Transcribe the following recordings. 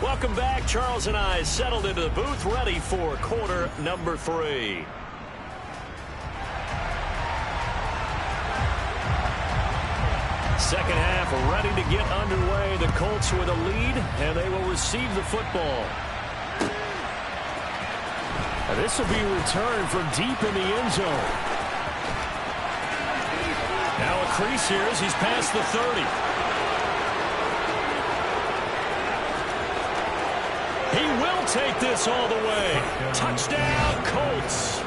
Welcome back. Charles and I settled into the booth, ready for quarter number 3. Second half ready to get underway. The Colts with a lead, and they will receive the football. This will be returned from deep in the end zone. Now a crease here as he's past the 30. He will take this all the way. Touchdown, Colts.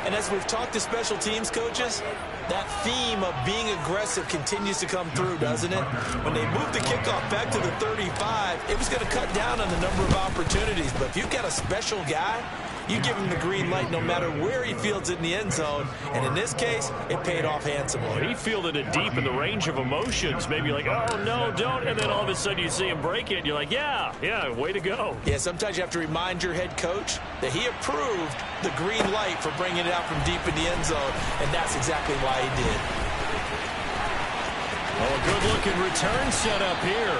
And as we've talked to special teams coaches, that theme of being aggressive continues to come through, doesn't it? When they moved the kickoff back to the 35, it was going to cut down on the number of opportunities. But if you've got a special guy, you give him the green light no matter where he fields it in the end zone. And in this case, it paid off handsomely. Well, he fielded it deep in the range of emotions. Maybe like, oh, no, don't. And then all of a sudden you see him break it. And you're like, yeah, way to go. Yeah, sometimes you have to remind your head coach that he approved the green light for bringing it out from deep in the end zone. And that's exactly why he did. Oh, a good-looking return set up here.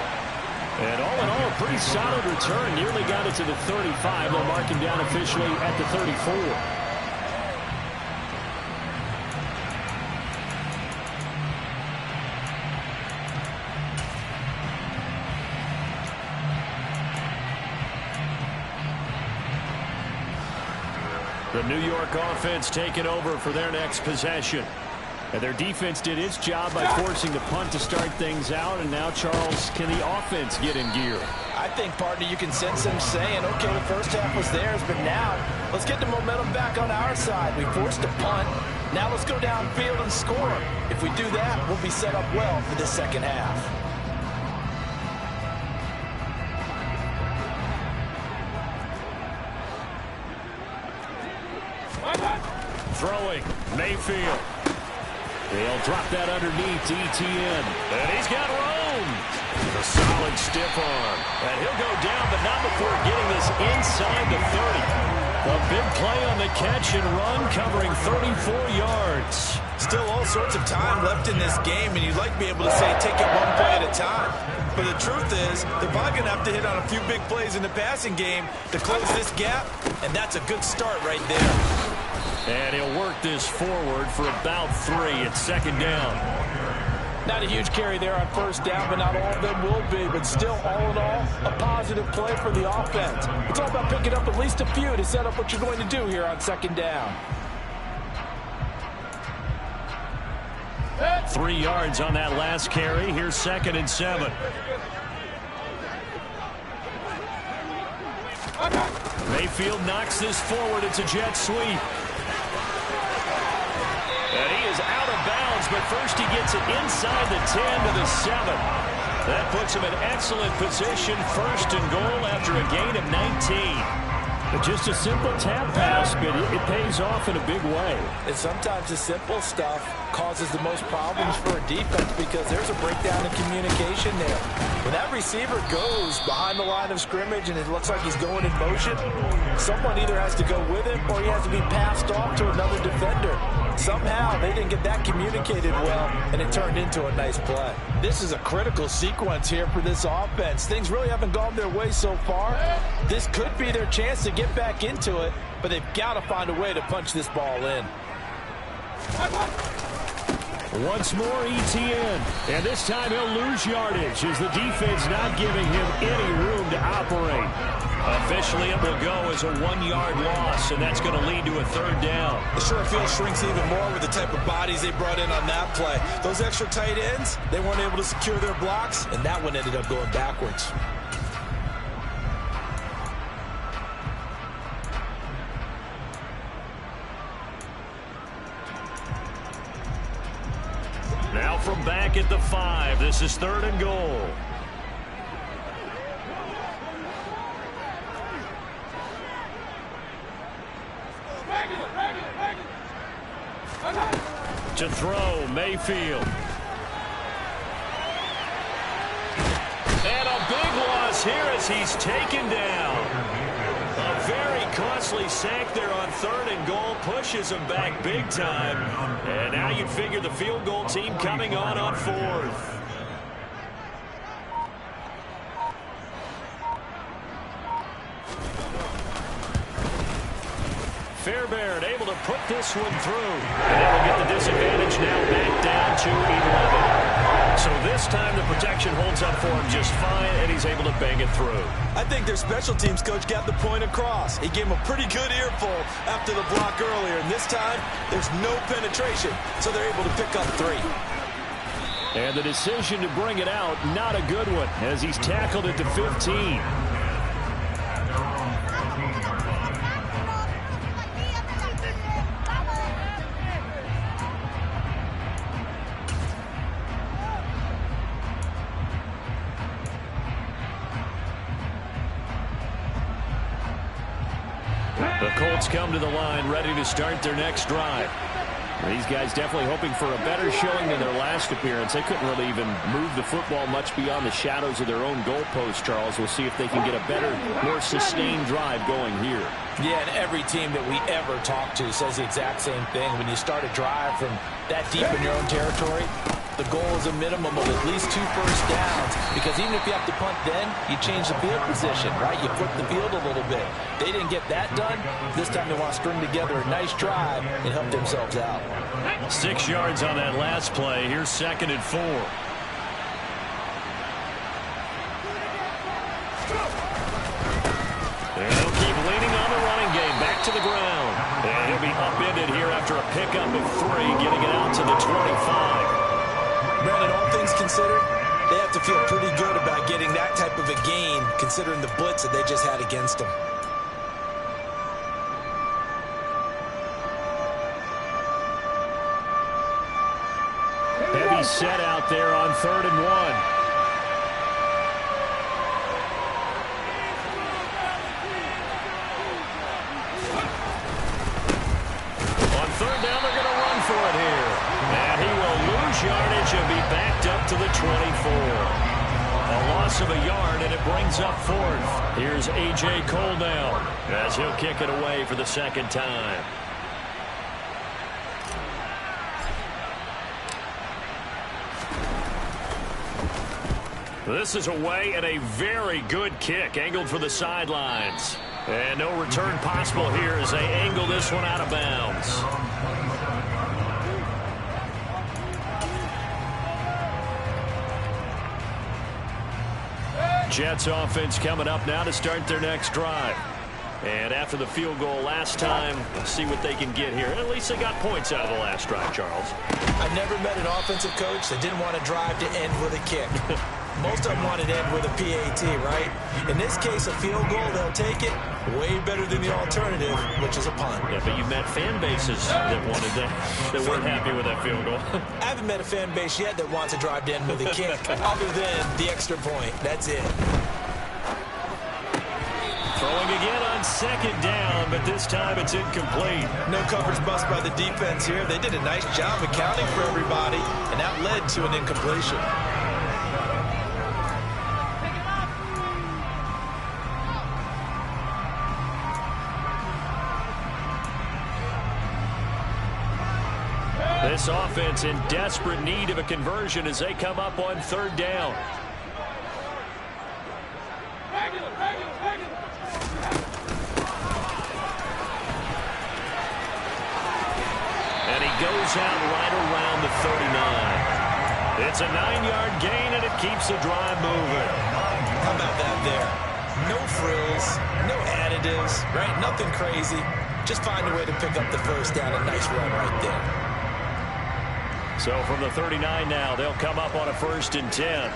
And all in all, a pretty solid return. Nearly got it to the 35. They'll mark him down officially at the 34. The New York offense taking over for their next possession. And their defense did its job by forcing the punt to start things out. And now, Charles, can the offense get in gear? I think, partner, you can sense them saying, okay, the first half was theirs, but now let's get the momentum back on our side. We forced a punt. Now let's go downfield and score. If we do that, we'll be set up well for the second half. Throwing, Mayfield. They'll drop that underneath to ETN. And he's got room. A solid stiff arm. And he'll go down, but not before getting this inside the 30. A big play on the catch and run, covering 34 yards. Still all sorts of time left in this game, and you'd like to be able to say take it one play at a time. But the truth is, they're probably going to have to hit on a few big plays in the passing game to close this gap, and that's a good start right there. And he'll work this forward for about 3. It's second down. Not a huge carry there on first down, but not all of them will be. But still, all in all, a positive play for the offense. It's all about picking up at least a few to set up what you're going to do here on second down. 3 yards on that last carry. Here's 2nd and 7. Mayfield knocks this forward. It's a jet sweep. And he is out of bounds, but first he gets it inside the 10 to the 7. That puts him in excellent position, 1st and goal after a gain of 19. But just a simple tap pass, but it pays off in a big way. And sometimes the simple stuff causes the most problems for a defense because there's a breakdown in communication there. When that receiver goes behind the line of scrimmage and it looks like he's going in motion, someone either has to go with him or he has to be passed off to another defender. Somehow they didn't get that communicated well, and it turned into a nice play. This is a critical sequence here for this offense. Things really haven't gone their way so far. This could be their chance to get back into it, but they've got to find a way to punch this ball in. Once more, ETN. And this time he'll lose yardage as the defense not giving him any room to operate. Officially, it will go as a 1-yard loss, and that's going to lead to a 3rd down. The short field shrinks even more with the type of bodies they brought in on that play. Those extra tight ends, they weren't able to secure their blocks, and that one ended up going backwards. Now from back at the 5, this is 3rd and goal. To throw, Mayfield. And a big loss here as he's taken down. A very costly sack there on 3rd and goal, pushes him back big time. And now you'd figure the field goal team coming on 4th. Fairbairn able to put this one through. And they will get the disadvantage now back down to 11. So this time the protection holds up for him just fine, and he's able to bang it through. I think their special teams coach got the point across. He gave him a pretty good earful after the block earlier, and this time there's no penetration, so they're able to pick up 3. And the decision to bring it out, not a good one, as he's tackled at the 15. The Colts come to the line, ready to start their next drive. These guys definitely hoping for a better showing than their last appearance. They couldn't really even move the football much beyond the shadows of their own goalpost, Charles. We'll see if they can get a better, more sustained drive going here. Yeah, and every team that we ever talk to says the exact same thing. When you start a drive from that deep in your own territory, the goal is a minimum of at least 2 first downs, because even if you have to punt then, you change the field position, right? You flip the field a little bit. They didn't get that done. This time they want to string together a nice drive and help themselves out. 6 yards on that last play. Here's 2nd and 4. And they'll keep leaning on the running game. Back to the ground. And he'll be upended here after a pickup of 3, getting it out to the 25. Brandon, all things considered, they have to feel pretty good about getting that type of a gain, considering the blitz that they just had against them. Heavy set out there on 3rd and 1. On 3rd down, they're going to run for it here. And he will lose yardage and be backed up to the 24. A loss of a yard, and it brings up 4th. Here's A.J. Cole now, as he'll kick it away for the 2nd time. This is away, and a very good kick, angled for the sidelines. And no return possible here as they angle this one out of bounds. Jets offense coming up now to start their next drive. And after the field goal last time, let's see what they can get here. At least they got points out of the last drive, Charles. I've never met an offensive coach that didn't want to drive to end with a kick. Most of them wanted to end with a PAT, right? In this case, a field goal, they'll take it. Way better than the alternative, which is a punt. Yeah, but you've met fan bases that wanted that, that weren't happy with that field goal. I haven't met a fan base yet that wants to drive to end with a kick, other than the extra point. That's it. Throwing again on 2nd down, but this time it's incomplete. No coverage bust by the defense here. They did a nice job accounting for everybody, and that led to an incompletion. This offense in desperate need of a conversion as they come up on 3rd down. And he goes out right around the 39. It's a 9-yard gain, and it keeps the drive moving. How about that there? No frills, no additives, right? Nothing crazy. Just find a way to pick up the first down. A nice run right there. So from the 39 now, they'll come up on a 1st and 10.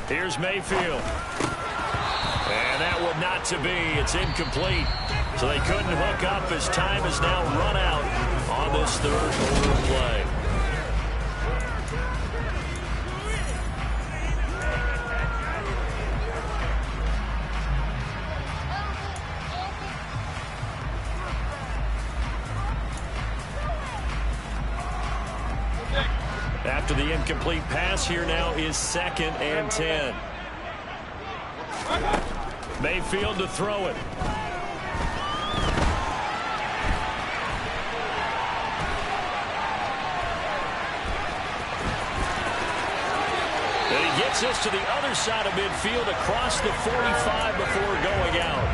Here's Mayfield. And that would not to be. It's incomplete. So they couldn't hook up as time is now run out on this 3rd quarter play. After the incomplete pass, here now is 2nd and 10. Mayfield to throw it. And he gets this to the other side of midfield across the 45 before going out.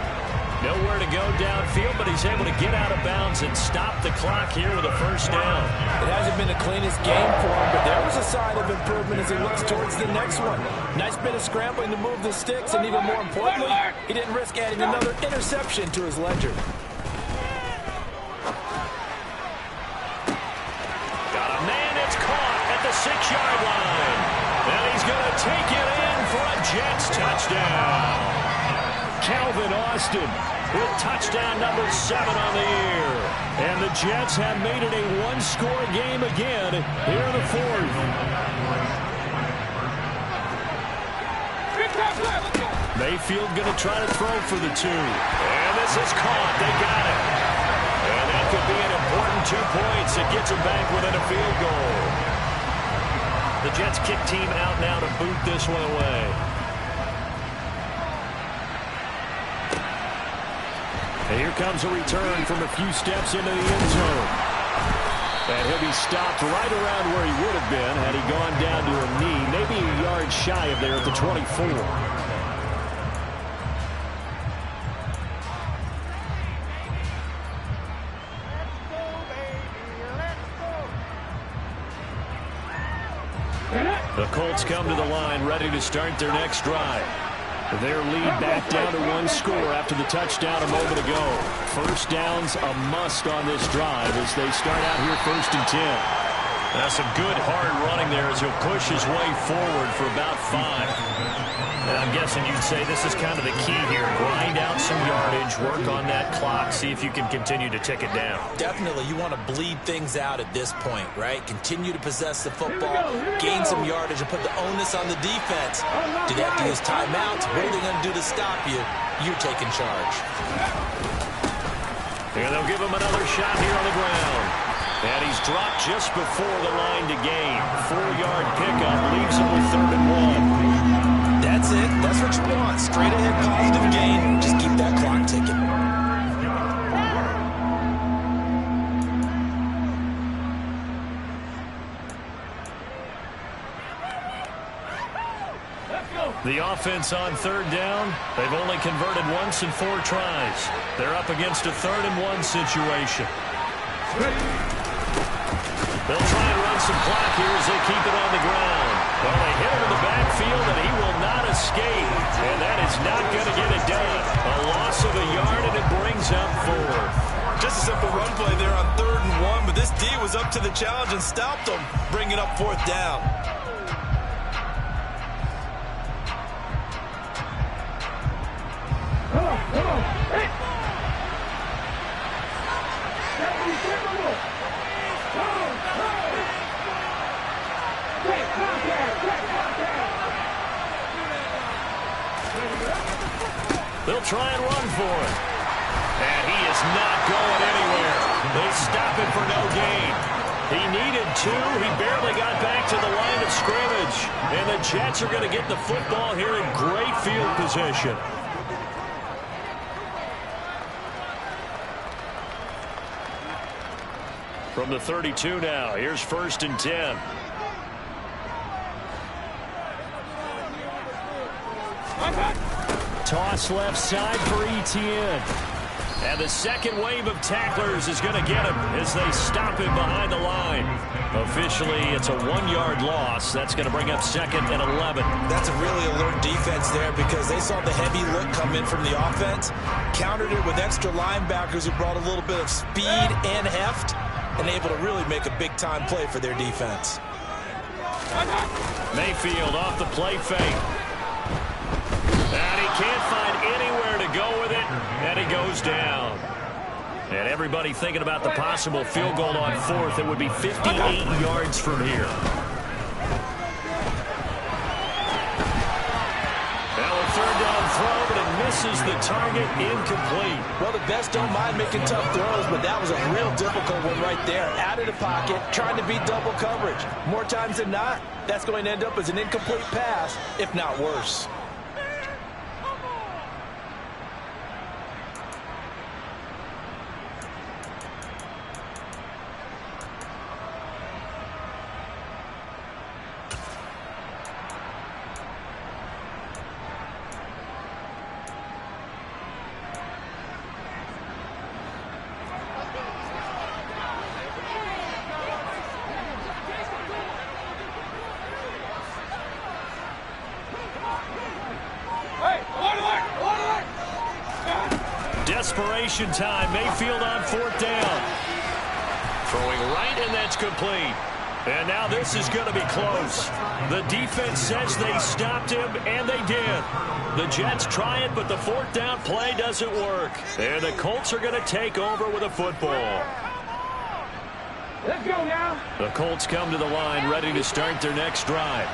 Nowhere to go downfield, but he's able to get out of bounds and stop the clock here with a first down. It hasn't been the cleanest game for him, but there was a sign of improvement as he looks towards the next one. Nice bit of scrambling to move the sticks, and even more importantly, he didn't risk adding another interception to his ledger. Got a man that's caught at the 6-yard line. And he's going to take it in for a Jets touchdown. Calvin Austin with touchdown number 7 on the year. And the Jets have made it a one-score game again here in the fourth. Mayfield going to try to throw for the 2. And this is caught. They got it. And that could be an important 2 points. It gets them back within a field goal. The Jets kick team out now to boot this one away. And here comes a return from a few steps into the end zone. And he'll be stopped right around where he would have been had he gone down to a knee, maybe a yard shy of there at the 24. The Colts come to the line ready to start their next drive. Their lead back down to 1 score after the touchdown a moment ago. First down's a must on this drive as they start out here 1st and 10. That's some good hard running there as he'll push his way forward for about 5. And I'm guessing you'd say this is kind of the key here. Grind out some yardage, work on that clock, see if you can continue to tick it down. Definitely, you want to bleed things out at this point, right? Continue to possess the football, gain some yardage, and put the onus on the defense. Do they have to use timeouts? What are they going to do to stop you? You're taking charge. And they'll give him another shot here on the ground. And he's dropped just before the line to gain. 4-yard pickup leaves him with 3rd and 1. That's it. That's what you want. Straight ahead positive gain. Just keep that clock ticking. The offense on 3rd down. They've only converted once in 4 tries. They're up against a 3rd and 1 situation. They'll try and run some clock here as they keep it on the ground. Well, they hit him in the backfield, and he will not escape. And that is not going to get it done. A loss of a yard, and it brings up 4. Just a simple run play there on 3rd and 1, but this D was up to the challenge and stopped them, bringing up 4th down. They'll try and run for it. And he is not going anywhere. They stop him for no gain. He needed 2. He barely got back to the line of scrimmage. And the Jets are going to get the football here in great field position. From the 32 now, here's 1st and 10. Toss left side for Etienne. And the second wave of tacklers is going to get him as they stop him behind the line. Officially, it's a 1-yard loss. That's going to bring up 2nd and 11. That's a really alert defense there because they saw the heavy look come in from the offense, countered it with extra linebackers who brought a little bit of speed and heft, and able to really make a big-time play for their defense. Mayfield off the play fake. And he can't find anywhere to go with it, and he goes down. And everybody thinking about the possible field goal on 4th. It would be 58 yards from here. Now a 3rd down throw, but it misses the target, incomplete. Well, the best don't mind making tough throws, but that was a real difficult one right there. Out of the pocket, trying to beat double coverage. More times than not, that's going to end up as an incomplete pass, if not worse. desperation time. Mayfield on 4th down. Throwing right, and that's complete. And now this is going to be close. The defense says they stopped him, and they did. The Jets try it, but the 4th down play doesn't work. And the Colts are going to take over with a football. Let's go now. The Colts come to the line, ready to start their next drive.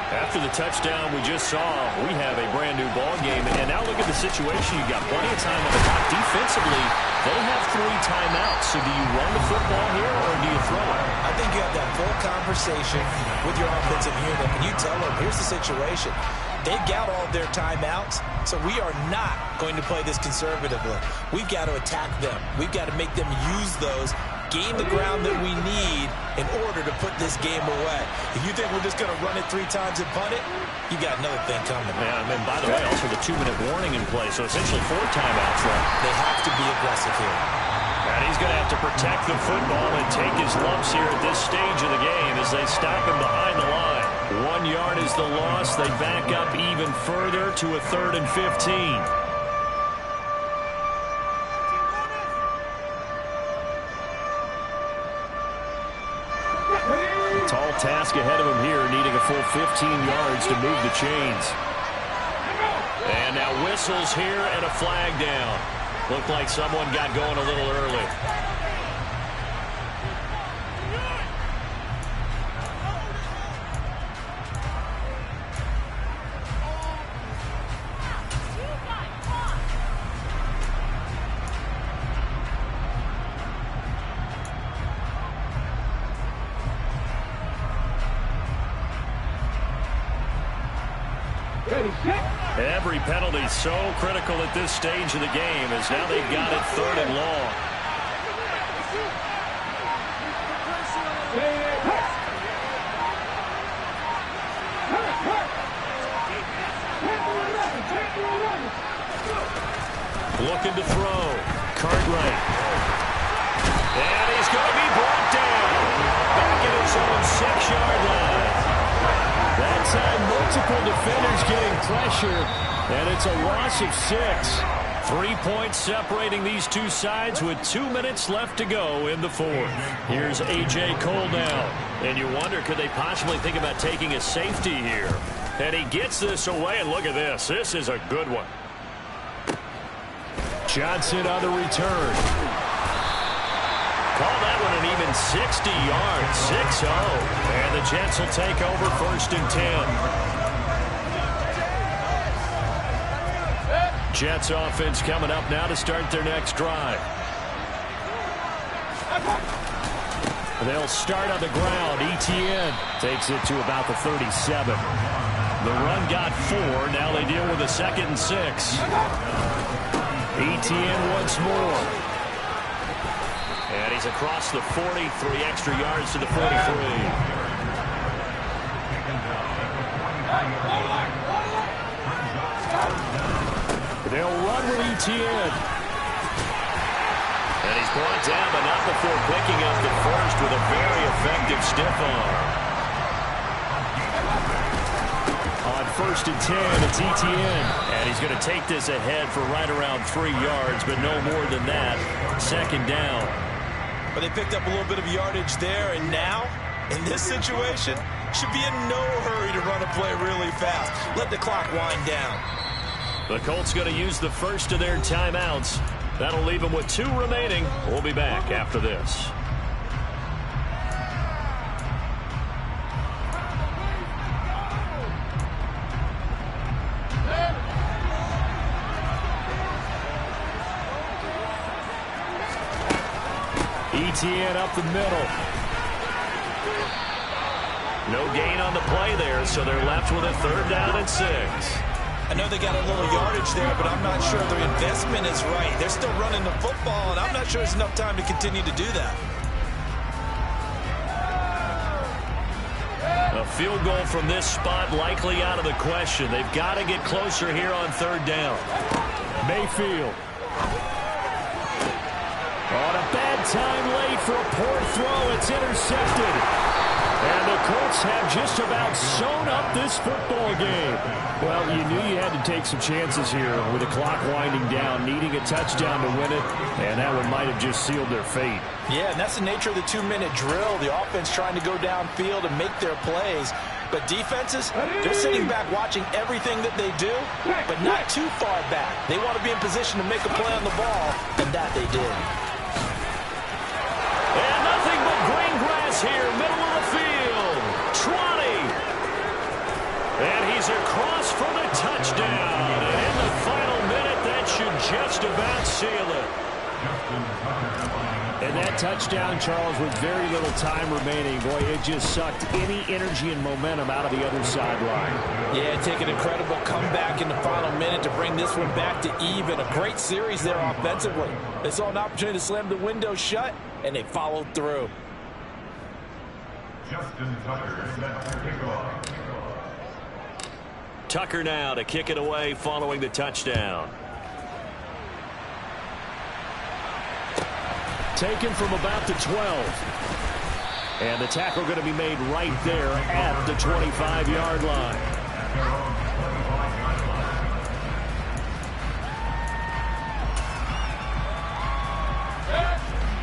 After the touchdown we just saw, we have a brand-new ball game. And now look at the situation. You've got plenty of time on the clock. Defensively, they have 3 timeouts. So do you run the football here, or do you throw it? I think you have that full conversation with your offensive unit, and you tell them, here's the situation. They've got all their timeouts, so we are not going to play this conservatively. We've got to attack them. We've got to make them use those, gain the ground that we need in order to put this game away. If you think we're just going to run it 3 times and punt it, you got another thing coming. Yeah, and by the way, also the 2-minute warning in play, so essentially 4 timeouts left. They have to be aggressive here. And he's going to have to protect the football and take his lumps here at this stage of the game as they stop him behind the line. 1 yard is the loss. They back up even further to a 3rd and 15. Tall task ahead of him here, needing a full 15 yards to move the chains. And now whistles here and a flag down. Looked like someone got going a little early. Every penalty so critical at this stage of the game, as now they've got it 3rd and long. Looking to throw. Cartwright. And he's going to be brought down. Back at his own 6-yard line. That time, multiple defenders getting pressure, and it's a loss of 6. 3 points separating these two sides with 2 minutes left to go in the 4th. Here's A.J. Cole now, and you wonder, could they possibly think about taking a safety here? And he gets this away, and look at this. This is a good one. Johnson on the return. Call that one an even 60 yards, 6-0. And the Jets will take over 1st and 10. Jets offense coming up now to start their next drive. They'll start on the ground. Etienne takes it to about the 37. The run got 4. Now they deal with a 2nd and 6. Etienne once more. And he's across the 40, 3 extra yards to the 43. They'll run with Etienne. And he's brought down, but not before picking up the first with a very effective stiff arm. On 1st and 10, it's Etienne. And he's going to take this ahead for right around 3 yards, but no more than that. 2nd down. But they picked up a little bit of yardage there, and now, in this situation, should be in no hurry to run a play really fast. Let the clock wind down. The Colts going to use the first of their timeouts. That'll leave them with 2 remaining. We'll be back after this. Etienne up the middle. No gain on the play there, so they're left with a 3rd down and 6. I know they got a little yardage there, but I'm not sure their investment is right. They're still running the football, and I'm not sure it's enough time to continue to do that. A field goal from this spot likely out of the question. They've got to get closer here on 3rd down. Mayfield. On a bad time late for a poor throw. It's intercepted. And the Colts have just about sewn up this football game. Well, you knew you had to take some chances here with the clock winding down, needing a touchdown to win it, and that one might have just sealed their fate. Yeah, and that's the nature of the 2-minute drill. The offense trying to go downfield and make their plays. But defenses, they're sitting back watching everything that they do, but not too far back. They want to be in position to make a play on the ball, and that they did. And nothing but green grass here, middle of the field. 20. And he's across for the touchdown. And in the final minute, that should just about seal it. And that touchdown, Charles, with very little time remaining, boy, it just sucked any energy and momentum out of the other sideline. Yeah, take an incredible comeback in the final minute to bring this one back to even. A great series there offensively. They saw an opportunity to slam the window shut, and they followed through. Tucker now to kick it away following the touchdown. Taken from about the 12. And the tackle going to be made right there at the 25-yard line.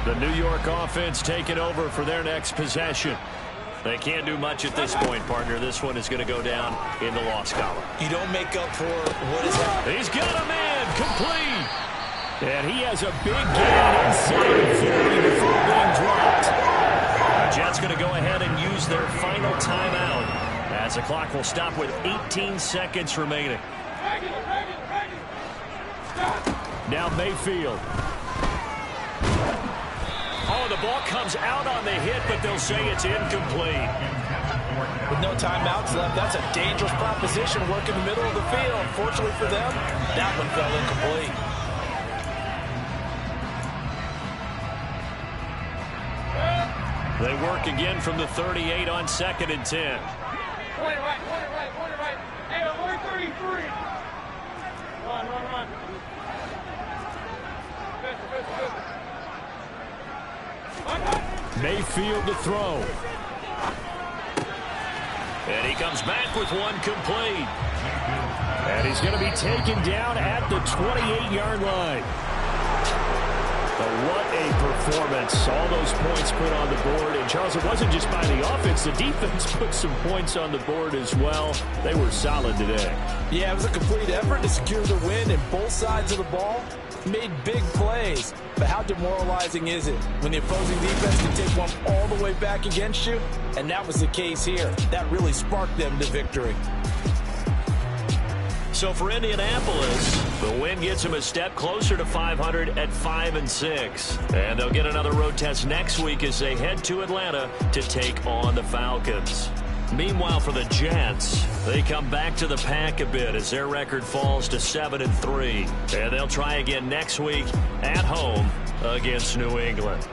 The New York offense taking over for their next possession. They can't do much at this point, partner. This one is going to go down in the loss column. You don't make up for what is happening. He's got a man complete. And he has a big gain inside 40 before being dropped. The Jets going to go ahead and use their final timeout as the clock will stop with 18 seconds remaining. Now Mayfield. Oh, the ball comes out on the hit, but they'll say it's incomplete. With no timeouts left, that's a dangerous proposition. Work in the middle of the field. Fortunately for them, that one fell incomplete. They work again from the 38 on 2nd and 10. Point right. Hey, we're 33. Run. Mayfield to throw. And he comes back with one complete. And he's going to be taken down at the 28-yard line. But what a performance. All those points put on the board. And, Charles, it wasn't just by the offense. The defense put some points on the board as well. They were solid today. Yeah, it was a complete effort to secure the win, and both sides of the ball made big plays. But how demoralizing is it when the opposing defense can take one all the way back against you? And that was the case here. That really sparked them to victory. So for Indianapolis, the win gets them a step closer to 500 at 5-6. And they'll get another road test next week as they head to Atlanta to take on the Falcons. Meanwhile, for the Jets, they come back to the pack a bit as their record falls to 7-3. And they'll try again next week at home against New England.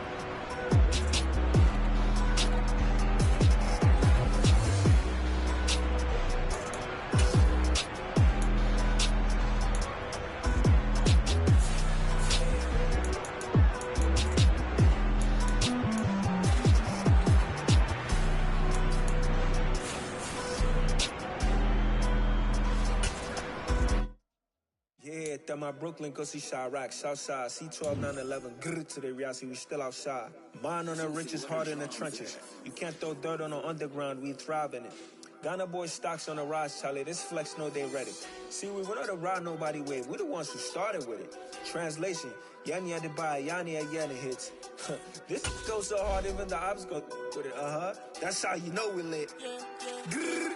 My Brooklyn, go see Chirac, Southside, C12, 911, grrr to the reality, we still outside. Mine on the riches, hard in the trenches. You can't throw dirt on the underground, we thrive in it. Ghana boys stocks on the rise, Charlie, this flex know they ready. See, we were not a ride nobody wave, we the ones who started with it. Translation, Yanni had to buy, Yanni had Yanni hits. This goes so hard, even the ops go with it, That's how you know we lit. Grrr,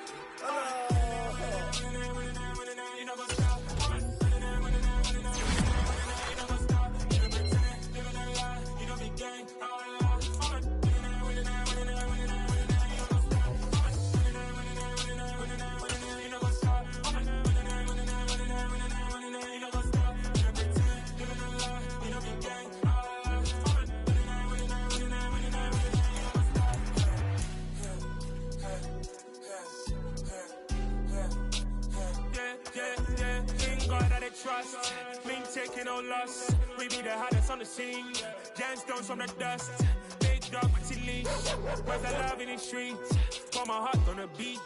trust, been taking no loss. We be the hardest on the scene. Gemstones from the dust. Big dog, but leash. Where's the love in the streets? Pour my heart on the beat.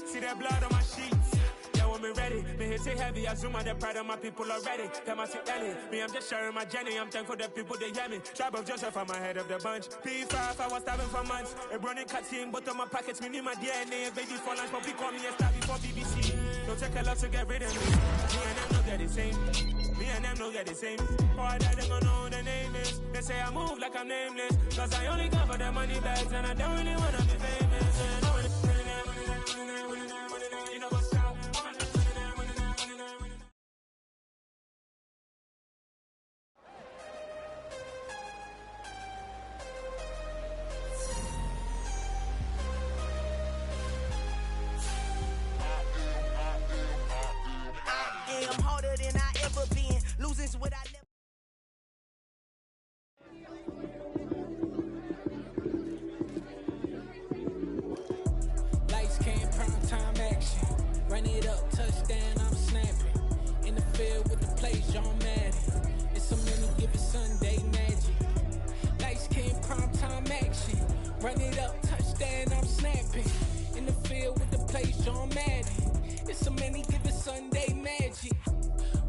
See that blood on my sheets. Yeah, when me ready, me hit it heavy. I zoom on the pride of my people already. Tell my sit Ellie, me I'm just sharing my journey. I'm thankful that people they hear me. Tribe of Joseph, I'm ahead of the bunch. P5, I was starving for months. A running cut team, but on my pockets, me need my DNA. Baby for lunch, but we call me a star before BBC. Don't take a lot to get rid of me. Me and them know they're the same. Me and them know they're the same. Boy, that they gonna know who the name is. They say I move like I'm nameless. Cause I only come for the money bags and I don't really wanna be famous. And you know what's up. I'm harder than I ever been. Losing's what I never. Lights came, prime time action. Run it up, touchdown, I'm snapping. In the field with the plays, John Madden. It's so many, give it Sunday magic. Lights came, prime time action. Run it up, touchdown, I'm snapping. In the field with the plays, John Madden. It's so many, give it Sunday magic.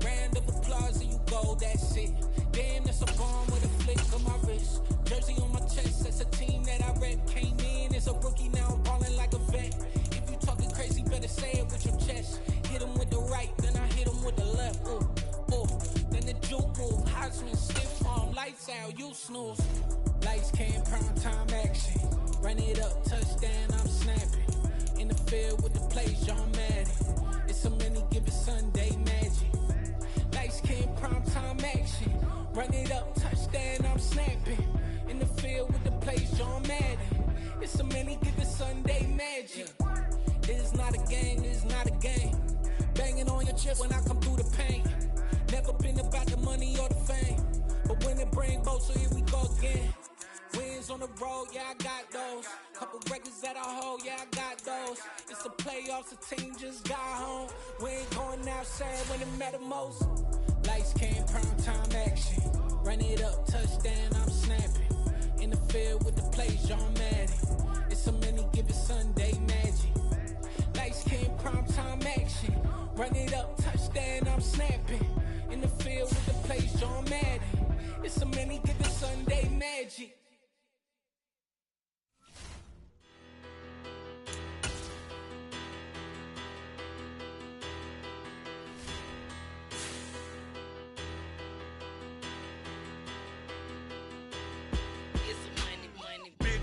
Round of applause and you go, that's it. Damn, that's a bomb with a flick of my wrist. Jersey on my chest, that's a team that I rep. Came in as a rookie, now I'm ballin' like a vet. If you talking crazy, better say it with your chest. Hit him with the right, then I hit him with the left. Ooh, ooh, then the juke move. High swing, stiff arm, lights out, you snooze. Lights came, prime time action. Run it up, touchdown, I'm snapping. In the field with the plays, John Madden. It's so many, give it Sunday magic. Lights came, prime time action. Run it up, touchdown, I'm snapping. In the field with the plays, John Madden. It's so many, give it Sunday magic. This is not a game, this is not a game. Banging on your chest when I come through the pain. Never been about the money or the fame. But when it bring both, so here we go again. Wins on the road, yeah, I got those. Couple records that I hold, yeah, I got those. It's the playoffs, the team just got home. We ain't going outside when it matter most. Lights came, prime time action. Run it up, touchdown, I'm snapping. In the field with the plays, John Madden. It's so many, give it Sunday magic. Lights came, prime time action. Run it up, touchdown, I'm snapping. In the field with the plays, John Madden. It's so many, give it Sunday magic.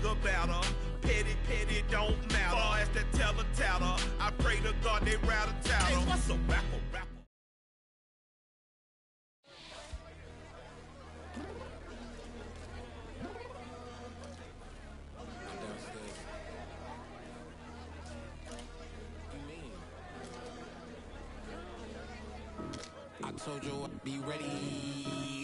About her, petty, don't matter. Far as that teller tatter, I pray to God they rattle tatter. Hey, what's a rapper? I'm downstairs. What you mean? I told you I'd be ready.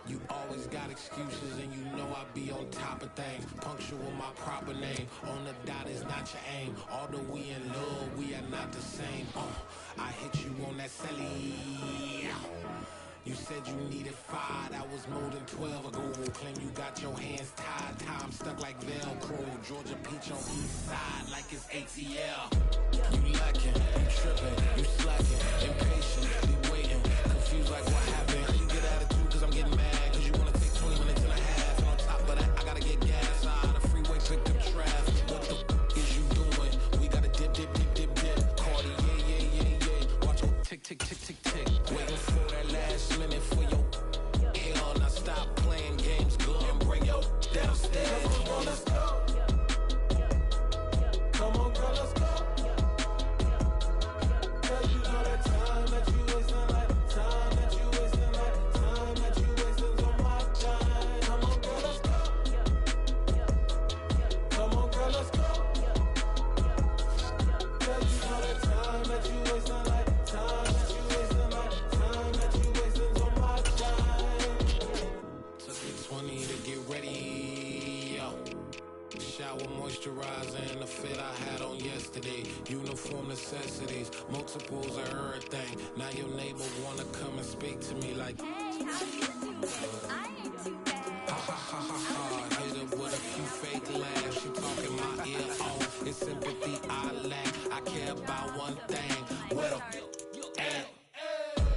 You always got excuses and you know I be on top of things. Punctual my proper name. On the dot is not your aim. Although we in love, we are not the same. I hit you on that celly. You said you needed 5, that was more than 12 ago. Claim you got your hands tied, time stuck like Velcro. Georgia Peach on east side like it's ATL. You lacking, you tripping, you slacking, impatient, you waiting, confused like what happened. You get attitude cause I'm getting mad, cause you wanna take 20 minutes and a half. And on top of that, I gotta get gas out of the freeway, pick up traffic. What the is you doing? We gotta dip. Cardi, yeah. Watch your tick. Waiting for that last minute for your hell. Now stop playing games, go and bring your downstairs. Come on, let's go. Come on, girl, let's go. Cause you know that time that you wasting, like time that you wasting, like time that you wasting on my time. Come on, girl, let's go. Come on, girl, let's go. Cause you know that time that you wasting, like time that you wasting, like time that you wasting on my time. Took me 20 to get ready. Shower, moisturizer, and the fit I had on yesterday. Uniform necessities, multiples of everything. Now your neighbor wanna come and speak to me like, hey, how you doing? I ain't too bad. Ha ha ha ha ha. Hit her with a few fake laughs. She talking my ear off. It's sympathy I lack. I care about one thing. Well, and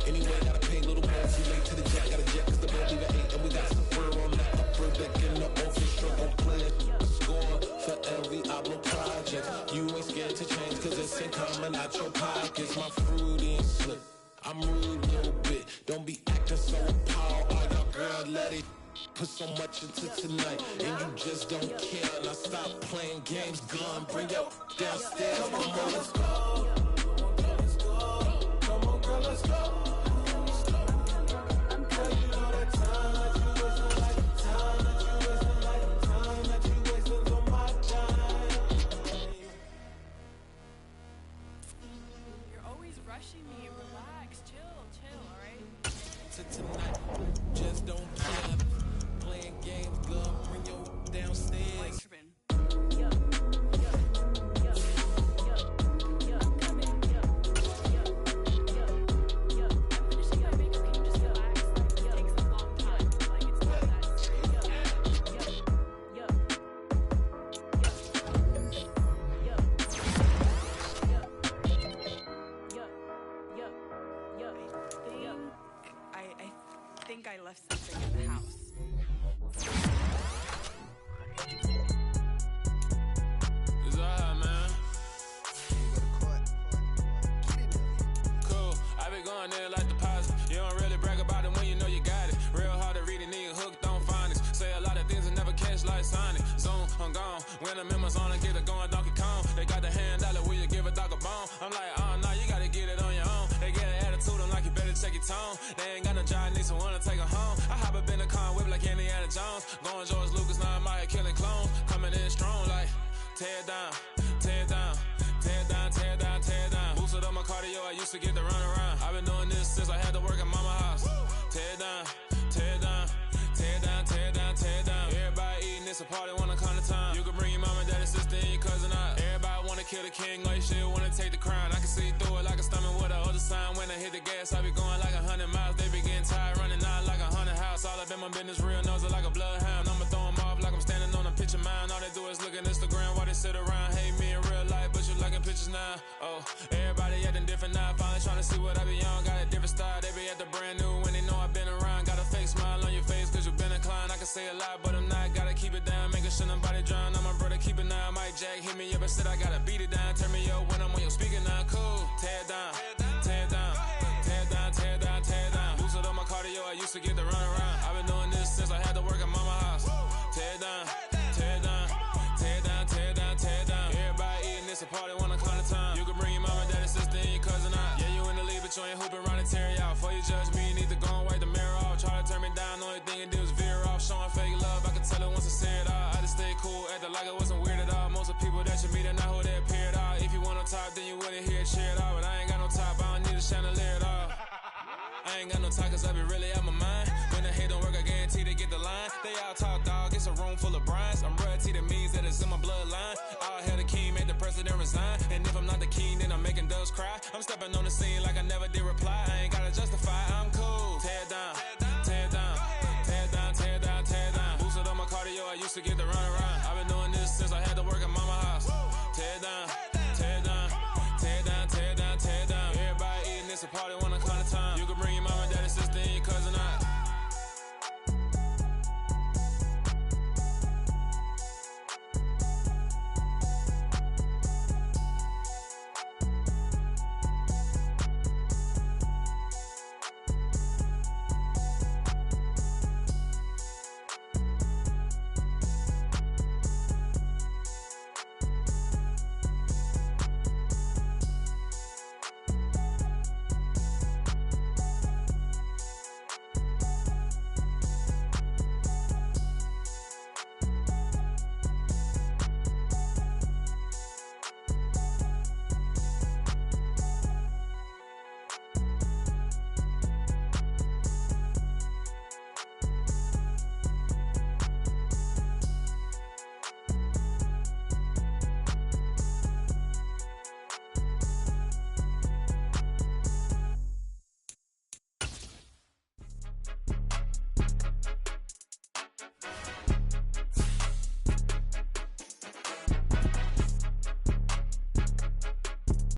anyway, gotta pay a little more. Too late to the jack. Got a jet cause the boat leave at 8. And we got some fur on that upper deck in the office. Struggle play. Score for every Ablo project. You ain't scared to change cause it's ain't coming out your pockets. My fruity and slip. I'm rude a little bit. Don't be acting so appalled. All y'all girl, let it put so much into tonight. And you just don't care. Now stop playing games. Gun, bring your downstairs. Come on, girl, let's go. Come on, girl, let's go. Girl, you know that time that you wasting, like the time that you wasting, like the time that you wasting on my time. You're always rushing me. Relax, chill, all right? To tonight, just don't care. Playing games, girl, bring your downstairs. Like tripping. I think I left something in the house. It's alright, man. Cool, I be going there like deposit. You don't really brag about it when you know you got it. Real hard to read it, nigga hooked on phonics. Say a lot of things and never catch like Sonic. Zone, I'm gone. When the members on and get it going, Donkey Kong. They got the hand dollar, will you give a dog a bone? I'm like, oh no, you gotta get it on your own. They get an attitude, I'm like, you better check your tone. They ain't got no job, need someone to take her home. I hop up in the car, whip like Indiana Jones. Going George Lucas, now I'm out here killing clones. Coming in strong like, tear down, tear down, tear down, tear down, tear down. Boosted up my cardio, I used to get to run around. I've been doing this since I had to work at mama house. Tear down, tear down, tear down, tear down, tear down. Everybody eating, it's a party, wanna come to time. You can bring your mama, daddy, sister, and your cousin out. Everybody wanna kill the king, like shit, wanna take the crown. I can see through it like a stomach with a other sign. When I hit the gas, I be going like 100 miles. They be getting tired, running out like 100 house. All up in my business, real nose like a bloodhound. I'ma throw 'em off like I'm standing on a picture mine. All they do is look at Instagram while they sit around. Hate me in real life, but you liking pictures now. Oh, everybody acting different now. Finally trying to see what I be on. Got a different style, they be at the brand new when they know I've been around. Got a fake smile on your face cause you been inclined. I can say a lot, but I'm not. Gotta keep it down, making sure nobody drown. I'm my brother, keep it now. Mike Jack hit me up and said I gotta beat it down. Turn me up when I'm on your speaker now. Cool, tear down, tear down, tear down, tear down, tear down. Boosted up my cardio, I used to get to run around. I've been doing this since I had to work at mama house. Tear down, tear down, tear down, tear down, tear down. Everybody eating, it's a party, wanna come to time. You can bring your mama, daddy, sister, and your cousin out. Yeah, you in the league, but you ain't hooping around and tear out. Before you judge me, you need to go and wipe the mirror off. Try to turn me down, only thing you did was veer off. Showing fake love, I can tell it once I say it all. I just stay cool, acting like it wasn't weird at all. Most of the people that you meet are not who they appear at all. If you want on top, then you wouldn't hear it cheer at all. But I ain't got no top, I don't need a chandelier at all. I ain't got no time cause I be really out my mind. When the hate don't work, I guarantee they get the line. They all talk dog, it's a room full of brines. I'm royalty, that means that it's in my bloodline. All hell the king, made the president resign. And if I'm not the king, then I'm making doves cry. I'm stepping on the scene like I never did reply. I ain't gotta justify, I'm cool. Tear down, tear down, tear down, tear down, tear down. Boosted up my cardio, I used to get to run around. I've been doing this since I had to work at mama house. Tear down, tear down, tear down, tear down, tear down. Everybody eating, it's a party.